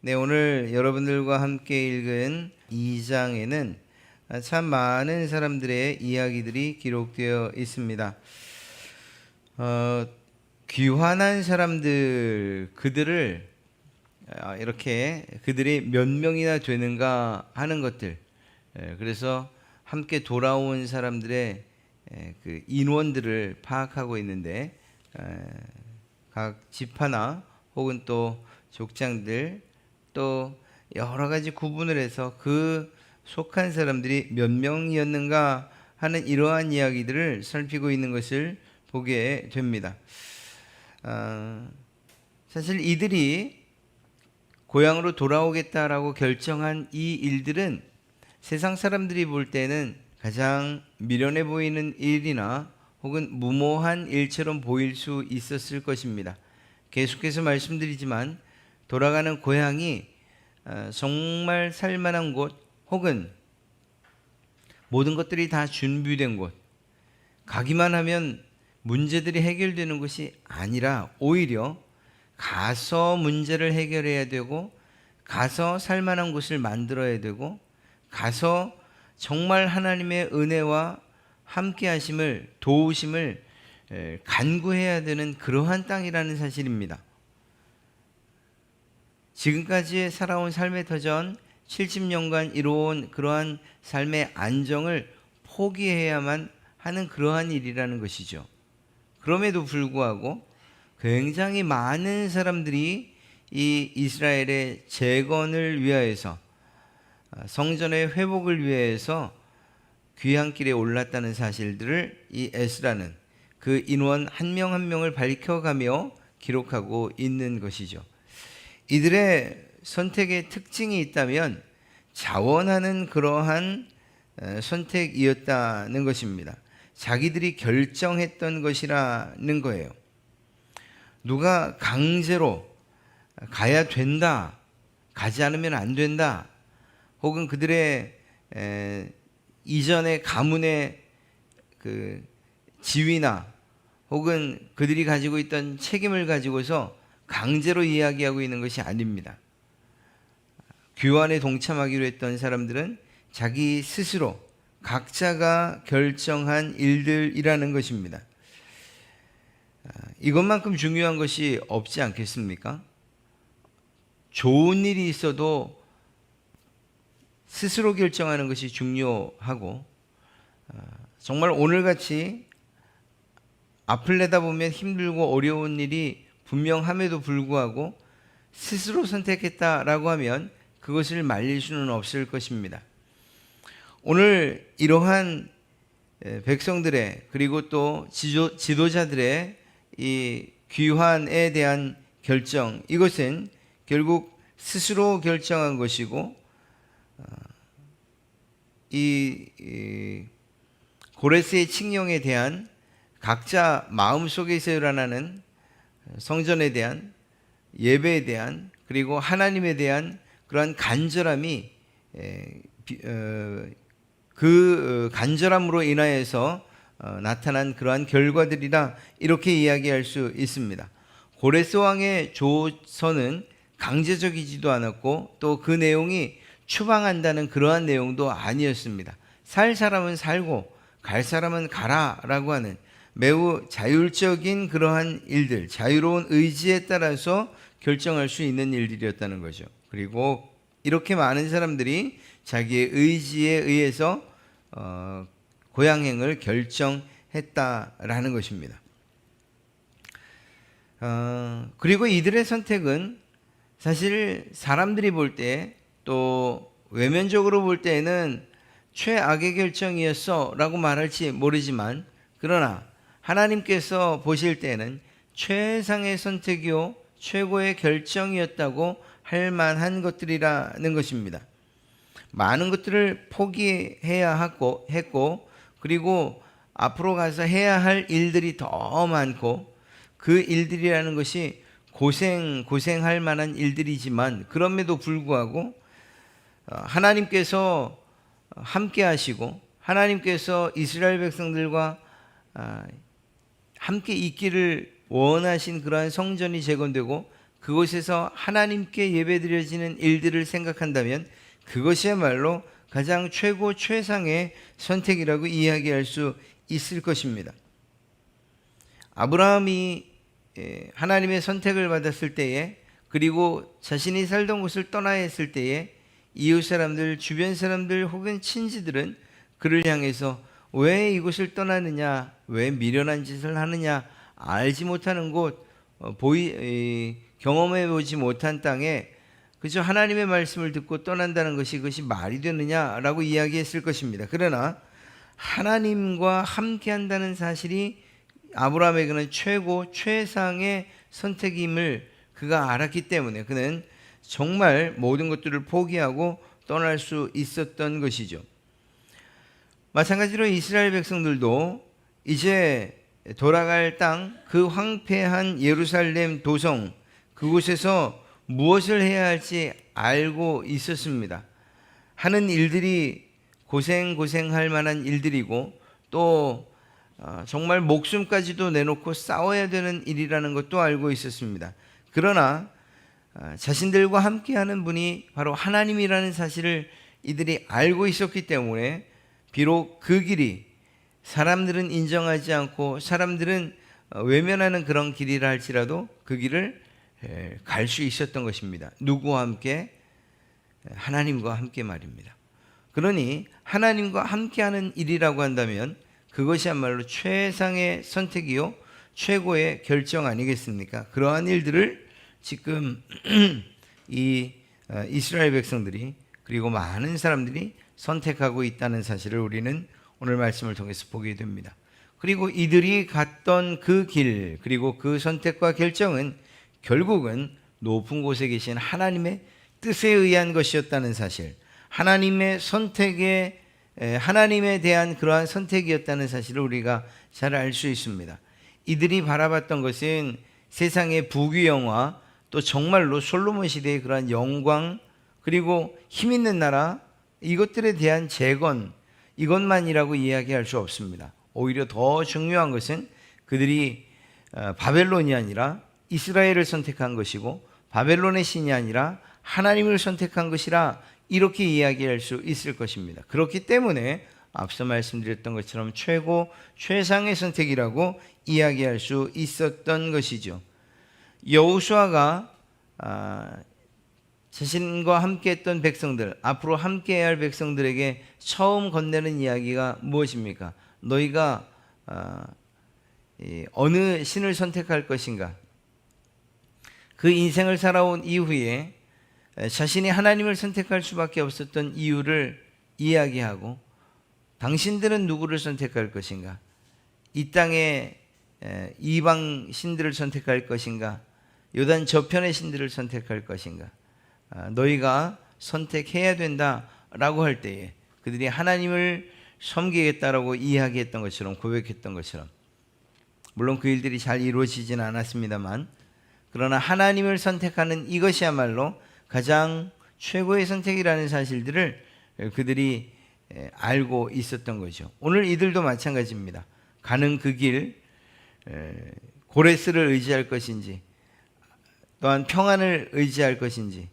네, 오늘 여러분들과 함께 읽은 2장에는 참 많은 사람들의 이야기들이 기록되어 있습니다. 귀환한 사람들, 그들을 이렇게 그들이 몇 명이나 되는가 하는 것들, 그래서 함께 돌아온 사람들의 그 인원들을 파악하고 있는데, 각 지파나 혹은 또 족장들, 또 여러 가지 구분을 해서 그 속한 사람들이 몇 명이었는가 하는 이러한 이야기들을 살피고 있는 것을 보게 됩니다. 사실 이들이 고향으로 돌아오겠다라고 결정한 이 일들은 세상 사람들이 볼 때는 가장 미련해 보이는 일이나 혹은 무모한 일처럼 보일 수 있었을 것입니다. 계속해서 말씀드리지만 돌아가는 고향이 정말 살만한 곳, 혹은 모든 것들이 다 준비된 곳, 가기만 하면 문제들이 해결되는 것이 아니라 오히려 가서 문제를 해결해야 되고, 가서 살만한 곳을 만들어야 되고, 가서 정말 하나님의 은혜와 함께 하심을, 도우심을 간구해야 되는 그러한 땅이라는 사실입니다. 지금까지 살아온 삶의 터전 70년간 이루어온 그러한 삶의 안정을 포기해야만 하는 그러한 일이라는 것이죠. 그럼에도 불구하고 굉장히 많은 사람들이 이 이스라엘의 재건을 위하여서, 성전의 회복을 위해서 귀향길에 올랐다는 사실들을 이 에스라는 그 인원 한 명 한 명을 밝혀가며 기록하고 있는 것이죠. 이들의 선택의 특징이 있다면 자원하는 그러한 선택이었다는 것입니다. 자기들이 결정했던 것이라는 거예요. 누가 강제로 가야 된다, 가지 않으면 안 된다, 혹은 그들의 이전의 가문의 그 지위나 혹은 그들이 가지고 있던 책임을 가지고서 강제로 이야기하고 있는 것이 아닙니다. 귀환에 동참하기로 했던 사람들은 자기 스스로 각자가 결정한 일들이라는 것입니다. 이것만큼 중요한 것이 없지 않겠습니까? 좋은 일이 있어도 스스로 결정하는 것이 중요하고, 정말 오늘같이 앞을 내다보면 힘들고 어려운 일이 분명함에도 불구하고 스스로 선택했다라고 하면 그것을 말릴 수는 없을 것입니다. 오늘 이러한 백성들의, 그리고 또 지도자들의 이 귀환에 대한 결정, 이것은 결국 스스로 결정한 것이고, 이 고레스의 칙령에 대한 각자 마음속에서 일어나는 성전에 대한, 예배에 대한, 그리고 하나님에 대한 그러한 간절함이 그 간절함으로 인하여서 나타난 그러한 결과들이라 이렇게 이야기할 수 있습니다. 고레스 왕의 조서는 강제적이지도 않았고, 또 그 내용이 추방한다는 그러한 내용도 아니었습니다. 살 사람은 살고 갈 사람은 가라라고 하는 매우 자율적인 그러한 일들, 자유로운 의지에 따라서 결정할 수 있는 일들이었다는 거죠. 그리고 이렇게 많은 사람들이 자기의 의지에 의해서 고향행을 결정했다라는 것입니다. 그리고 이들의 선택은 사실 사람들이 볼 때, 또 외면적으로 볼 때는 최악의 결정이었어 라고 말할지 모르지만, 그러나 하나님께서 보실 때는 최상의 선택이요 최고의 결정이었다고 할 만한 것들이라는 것입니다. 많은 것들을 포기해야 했고, 그리고 앞으로 가서 해야 할 일들이 더 많고, 그 일들이라는 것이 고생할 만한 일들이지만, 그럼에도 불구하고 하나님께서 함께 하시고, 하나님께서 이스라엘 백성들과 함께 있기를 원하신 그러한 성전이 재건되고, 그곳에서 하나님께 예배드려지는 일들을 생각한다면 그것이야말로 가장 최고 최상의 선택이라고 이야기할 수 있을 것입니다. 아브라함이 하나님의 선택을 받았을 때에, 그리고 자신이 살던 곳을 떠나야 했을 때에 이웃 사람들, 주변 사람들 혹은 친지들은 그를 향해서 왜 이곳을 떠나느냐, 왜 미련한 짓을 하느냐, 알지 못하는 곳, 경험해 보지 못한 땅에 그저 하나님의 말씀을 듣고 떠난다는 것이, 그것이 말이 되느냐라고 이야기했을 것입니다. 그러나 하나님과 함께 한다는 사실이 아브라함에게는 최고 최상의 선택임을 그가 알았기 때문에 그는 정말 모든 것들을 포기하고 떠날 수 있었던 것이죠. 마찬가지로 이스라엘 백성들도 이제 돌아갈 땅, 그 황폐한 예루살렘 도성, 그곳에서 무엇을 해야 할지 알고 있었습니다. 하는 일들이 고생할 만한 일들이고, 또 정말 목숨까지도 내놓고 싸워야 되는 일이라는 것도 알고 있었습니다. 그러나 자신들과 함께하는 분이 바로 하나님이라는 사실을 이들이 알고 있었기 때문에 비록 그 길이 사람들은 인정하지 않고 사람들은 외면하는 그런 길이라 할지라도 그 길을 갈 수 있었던 것입니다. 누구와 함께? 하나님과 함께 말입니다. 그러니 하나님과 함께하는 일이라고 한다면 그것이야말로 최상의 선택이요 최고의 결정 아니겠습니까? 그러한 일들을 지금 이 이스라엘 백성들이, 그리고 많은 사람들이 선택하고 있다는 사실을 우리는 오늘 말씀을 통해서 보게 됩니다. 그리고 이들이 갔던 그 길, 그리고 그 선택과 결정은 결국은 높은 곳에 계신 하나님의 뜻에 의한 것이었다는 사실, 하나님의 선택에, 하나님에 대한 그러한 선택이었다는 사실을 우리가 잘 알 수 있습니다. 이들이 바라봤던 것은 세상의 부귀영화, 또 정말로 솔로몬 시대의 그러한 영광, 그리고 힘 있는 나라, 이것들에 대한 재건, 이것만이라고 이야기할 수 없습니다. 오히려 더 중요한 것은 그들이 바벨론이 아니라 이스라엘을 선택한 것이고, 바벨론의 신이 아니라 하나님을 선택한 것이라, 이렇게 이야기할 수 있을 것입니다. 그렇기 때문에 앞서 말씀드렸던 것처럼 최고 최상의 선택이라고 이야기할 수 있었던 것이죠. 여호수아가 자신과 함께했던 백성들, 앞으로 함께해야 할 백성들에게 처음 건네는 이야기가 무엇입니까? 너희가 어느 신을 선택할 것인가? 그 인생을 살아온 이후에 자신이 하나님을 선택할 수밖에 없었던 이유를 이야기하고, 당신들은 누구를 선택할 것인가? 이 땅의 이방 신들을 선택할 것인가? 요단 저편의 신들을 선택할 것인가? 너희가 선택해야 된다라고 할 때에 그들이 하나님을 섬기겠다라고 이야기했던 것처럼, 고백했던 것처럼, 물론 그 일들이 잘 이루어지지는 않았습니다만, 그러나 하나님을 선택하는 이것이야말로 가장 최고의 선택이라는 사실들을 그들이 알고 있었던 거죠. 오늘 이들도 마찬가지입니다. 가는 그 길, 고레스를 의지할 것인지, 또한 평안을 의지할 것인지,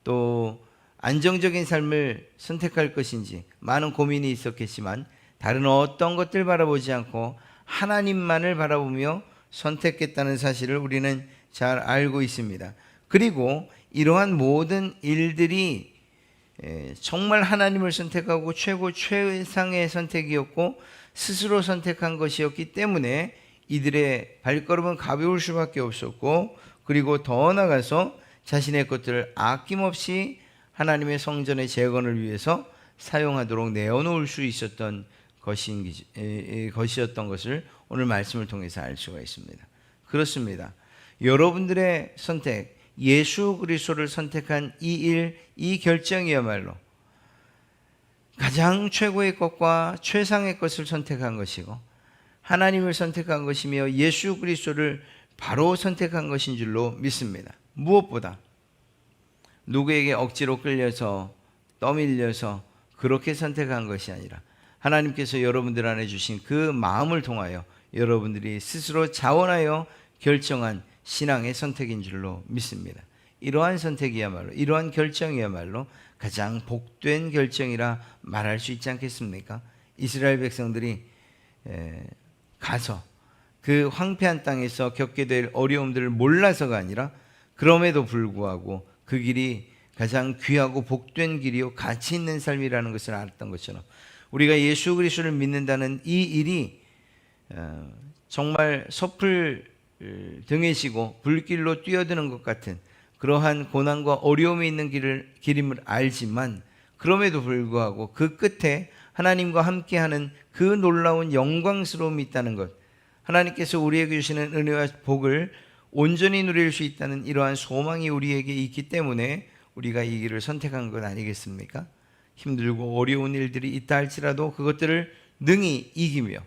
또 안정적인 삶을 선택할 것인지 많은 고민이 있었겠지만 다른 어떤 것들 바라보지 않고 하나님만을 바라보며 선택했다는 사실을 우리는 잘 알고 있습니다. 그리고 이러한 모든 일들이 정말 하나님을 선택하고 최고 최상의 선택이었고 스스로 선택한 것이었기 때문에 이들의 발걸음은 가벼울 수밖에 없었고, 그리고 더 나아가서 자신의 것들을 아낌없이 하나님의 성전의 재건을 위해서 사용하도록 내어놓을 수 있었던 것이었던 것을 오늘 말씀을 통해서 알 수가 있습니다. 그렇습니다. 여러분들의 선택, 예수 그리스도를 선택한 이 일, 이 결정이야말로 가장 최고의 것과 최상의 것을 선택한 것이고, 하나님을 선택한 것이며 예수 그리스도를 바로 선택한 것인 줄로 믿습니다. 무엇보다 누구에게 억지로 끌려서 떠밀려서 그렇게 선택한 것이 아니라 하나님께서 여러분들 안에 주신 그 마음을 통하여 여러분들이 스스로 자원하여 결정한 신앙의 선택인 줄로 믿습니다. 이러한 선택이야말로, 이러한 결정이야말로 가장 복된 결정이라 말할 수 있지 않겠습니까? 이스라엘 백성들이 가서 그 황폐한 땅에서 겪게 될 어려움들을 몰라서가 아니라 그럼에도 불구하고 그 길이 가장 귀하고 복된 길이요 가치 있는 삶이라는 것을 알았던 것처럼 우리가 예수 그리스도를 믿는다는 이 일이 정말 섣을 등에 지고 불길로 뛰어드는 것 같은 그러한 고난과 어려움이 있는 길임을 알지만 그럼에도 불구하고 그 끝에 하나님과 함께하는 그 놀라운 영광스러움이 있다는 것, 하나님께서 우리에게 주시는 은혜와 복을 온전히 누릴 수 있다는 이러한 소망이 우리에게 있기 때문에 우리가 이 길을 선택한 것 아니겠습니까? 힘들고 어려운 일들이 있다 할지라도 그것들을 능히 이기며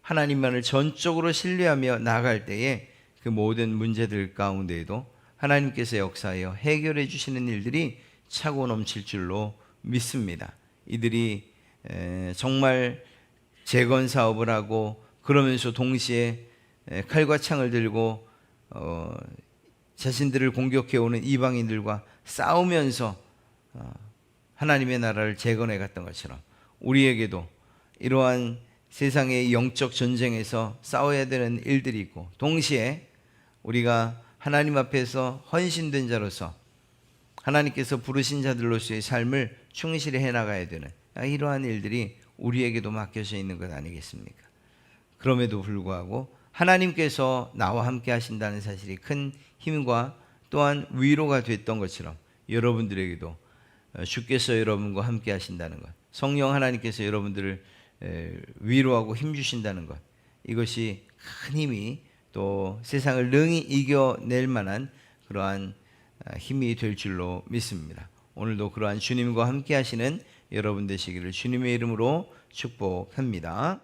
하나님만을 전적으로 신뢰하며 나아갈 때에 그 모든 문제들 가운데에도 하나님께서 역사하여 해결해 주시는 일들이 차고 넘칠 줄로 믿습니다. 이들이 정말 재건 사업을 하고 그러면서 동시에 칼과 창을 들고 자신들을 공격해 오는 이방인들과 싸우면서 하나님의 나라를 재건해 갔던 것처럼 우리에게도 이러한 세상의 영적 전쟁에서 싸워야 되는 일들이 있고 동시에 우리가 하나님 앞에서 헌신된 자로서 하나님께서 부르신 자들로서의 삶을 충실히 해나가야 되는 이러한 일들이 우리에게도 맡겨져 있는 것 아니겠습니까? 그럼에도 불구하고 하나님께서 나와 함께 하신다는 사실이 큰 힘과 또한 위로가 됐던 것처럼 여러분들에게도 주께서 여러분과 함께 하신다는 것, 성령 하나님께서 여러분들을 위로하고 힘주신다는 것, 이것이 큰 힘이 또 세상을 능히 이겨낼 만한 그러한 힘이 될 줄로 믿습니다. 오늘도 그러한 주님과 함께 하시는 여러분 되시기를 주님의 이름으로 축복합니다.